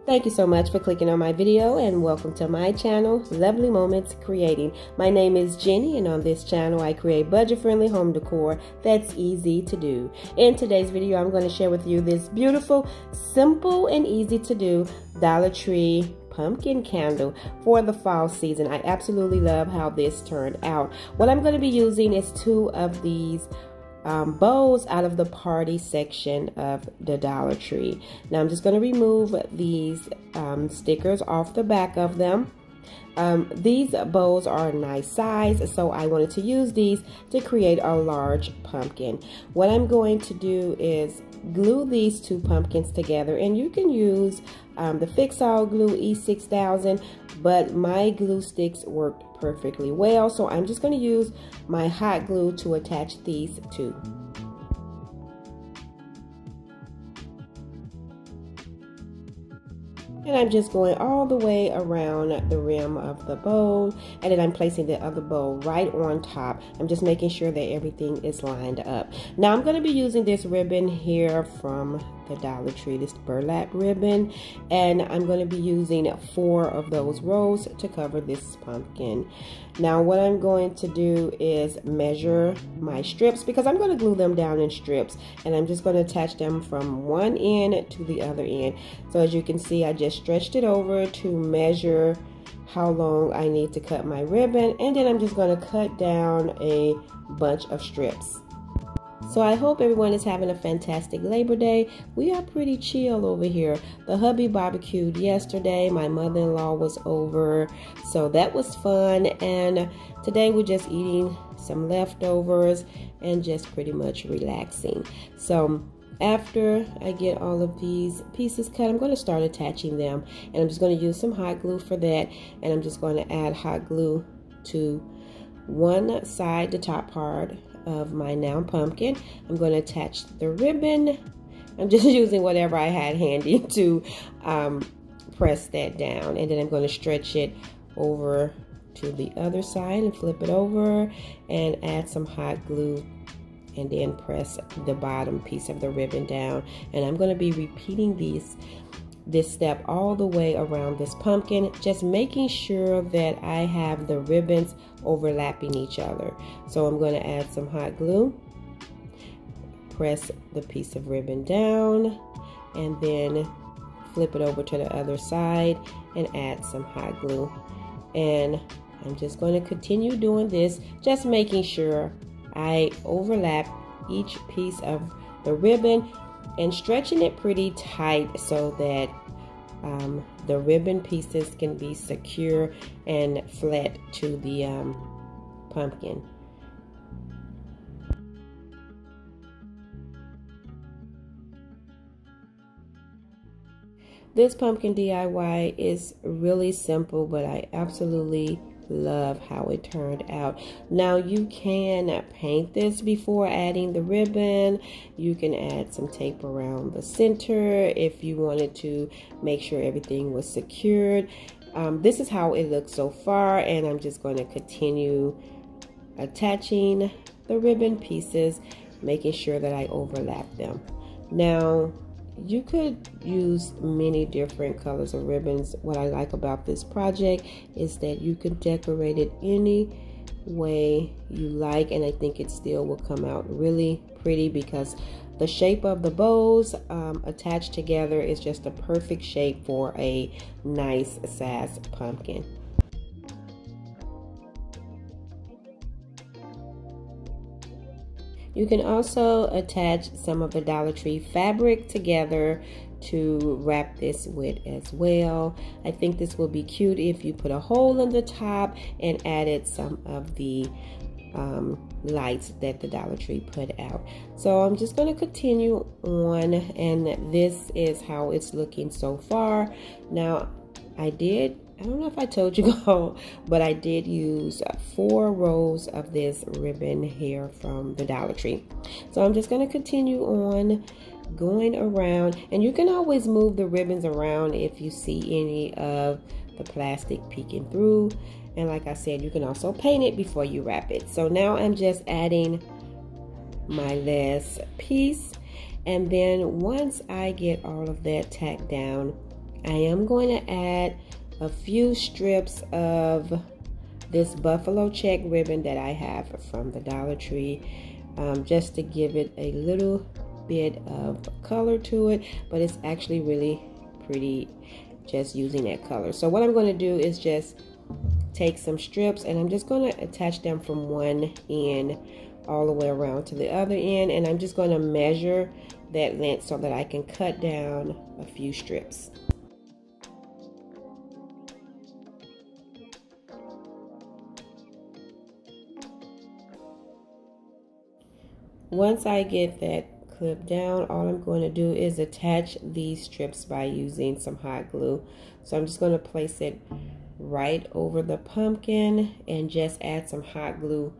Thank you so much for clicking on my video and welcome to my channel, Lovely Moments Creating. My name is Jenny and on this channel I create budget-friendly home decor that's easy to do. In today's video I'm going to share with you this beautiful, simple and easy to do Dollar Tree pumpkin candle for the fall season. I absolutely love how this turned out. What I'm going to be using is 2 of these bows out of the party section of the Dollar Tree. Now I'm just going to remove these stickers off the back of them. These bows are a nice size, so I wanted to use these to create a large pumpkin. What I'm going to do is glue these 2 pumpkins together, and you can use the Fix-All Glue E6000, but my glue sticks worked perfectly well, so I'm just going to use my hot glue to attach these 2. And I'm just going all the way around the rim of the bowl, and then I'm placing the other bowl right on top. I'm just making sure that everything is lined up. Now I'm going to be using this ribbon here from the Dollar Tree, this burlap ribbon, and I'm going to be using 4 of those rows to cover this pumpkin. Now what I'm going to do is measure my strips, because I'm going to glue them down in strips, and I'm just going to attach them from one end to the other end. So as you can see, I just stretched it over to measure how long I need to cut my ribbon, and then I'm just going to cut down a bunch of strips. So I hope everyone is having a fantastic Labor Day. We are pretty chill over here. The hubby barbecued yesterday. My mother-in-law was over, so that was fun. And today we're just eating some leftovers and just pretty much relaxing. So after I get all of these pieces cut, I'm going to start attaching them. And I'm just going to use some hot glue for that. And I'm just going to add hot glue to one side, the top part of my now pumpkin. I'm going to attach the ribbon. I'm just using whatever I had handy to press that down, and then I'm going to stretch it over to the other side and flip it over and add some hot glue, and then press the bottom piece of the ribbon down. And I'm going to be repeating this step all the way around this pumpkin, just making sure that I have the ribbons overlapping each other. So I'm going to add some hot glue, press the piece of ribbon down, and then flip it over to the other side and add some hot glue. And I'm just going to continue doing this, just making sure I overlap each piece of the ribbon and stretching it pretty tight so that the ribbon pieces can be secure and flat to the pumpkin. This pumpkin DIY is really simple, but I absolutely love how it turned out. Now you can paint this before adding the ribbon. You can add some tape around the center if you wanted to make sure everything was secured. This is how it looks so far, and I'm just going to continue attaching the ribbon pieces, making sure that I overlap them. Now you could use many different colors of ribbons. What I like about this project is that you can decorate it any way you like, and I think it still will come out really pretty because the shape of the bows attached together is just a perfect shape for a nice size pumpkin. You can also attach some of the Dollar Tree fabric together to wrap this with as well. I think this will be cute if you put a hole in the top and added some of the lights that the Dollar Tree put out. So I'm just going to continue on, and this is how it's looking so far. Now I don't know if I told you all, but I did use 4 rows of this ribbon here from the Dollar Tree. So I'm just going to continue on going around, and you can always move the ribbons around if you see any of the plastic peeking through. And like I said, you can also paint it before you wrap it. So now I'm just adding my last piece, and then once I get all of that tacked down, I am going to add a few strips of this buffalo check ribbon that I have from the Dollar Tree, just to give it a little bit of color to it, but it's actually really pretty just using that color. So what I'm going to do is just take some strips and I'm just going to attach them from one end all the way around to the other end, and I'm just going to measure that length so that I can cut down a few strips. Once I get that clip down, all I'm going to do is attach these strips by using some hot glue. So I'm just going to place it right over the pumpkin and just add some hot glue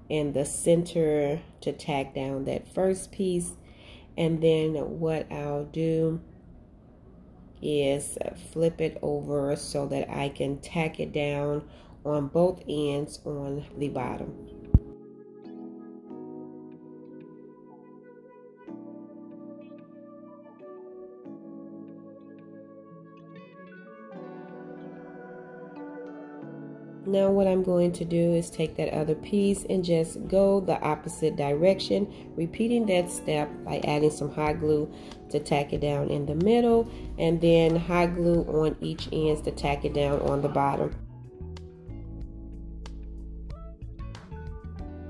in the center to tack down that first piece. And then what I'll do is flip it over so that I can tack it down on both ends on the bottom. Now what I'm going to do is take that other piece and just go the opposite direction, repeating that step by adding some hot glue to tack it down in the middle, and then hot glue on each end to tack it down on the bottom.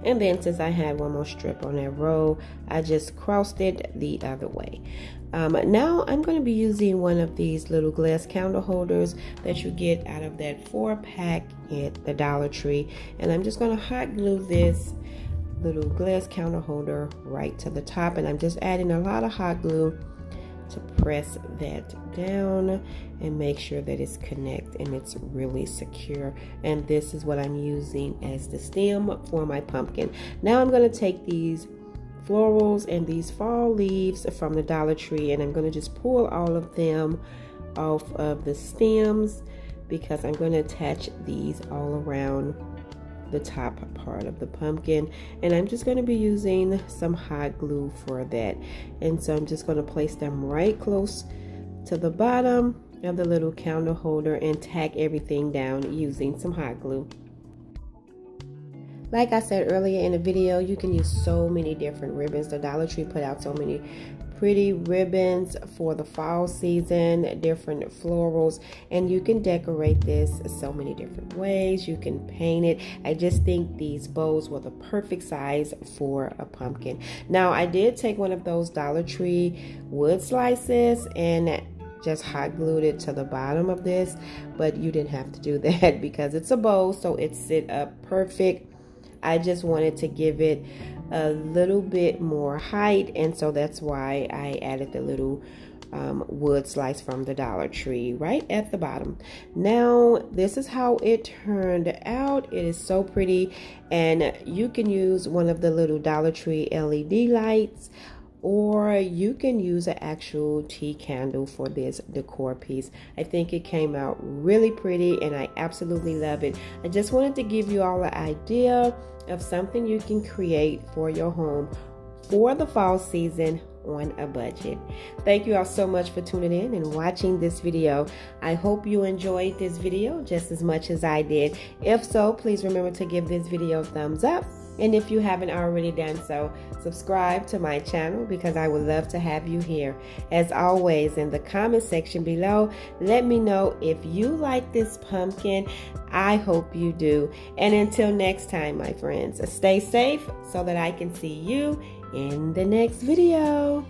And then since I had one more strip on that row, I just crossed it the other way. Now I'm going to be using one of these little glass candle holders that you get out of that 4-pack at the Dollar Tree. And I'm just going to hot glue this little glass candle holder right to the top. And I'm just adding a lot of hot glue to press that down and make sure that it's connected and it's really secure. And this is what I'm using as the stem for my pumpkin. Now I'm going to take these florals and these fall leaves from the Dollar Tree, and I'm going to just pull all of them off of the stems because I'm going to attach these all around the top part of the pumpkin, and I'm just going to be using some hot glue for that. And so I'm just going to place them right close to the bottom of the little candle holder and tack everything down using some hot glue. Like I said earlier in the video, you can use so many different ribbons. The Dollar Tree put out so many pretty ribbons for the fall season, different florals, and you can decorate this so many different ways. You can paint it. I just think these bows were the perfect size for a pumpkin. Now I did take one of those Dollar Tree wood slices and just hot glued it to the bottom of this, but you didn't have to do that because it's a bow, so it sit up perfect. I just wanted to give it a little bit more height, and so that's why I added the little wood slice from the Dollar Tree right at the bottom. Now this is how it turned out. It is so pretty, and you can use one of the little Dollar Tree LED lights, or you can use an actual tea candle for this decor piece. I think it came out really pretty and I absolutely love it. I just wanted to give you all an idea of something you can create for your home for the fall season on a budget. Thank you all so much for tuning in and watching this video. I hope you enjoyed this video just as much as I did. If so, please remember to give this video a thumbs up. And if you haven't already done so, subscribe to my channel because I would love to have you here. As always, in the comment section below, let me know if you like this pumpkin. I hope you do. And until next time, my friends, stay safe so that I can see you in the next video.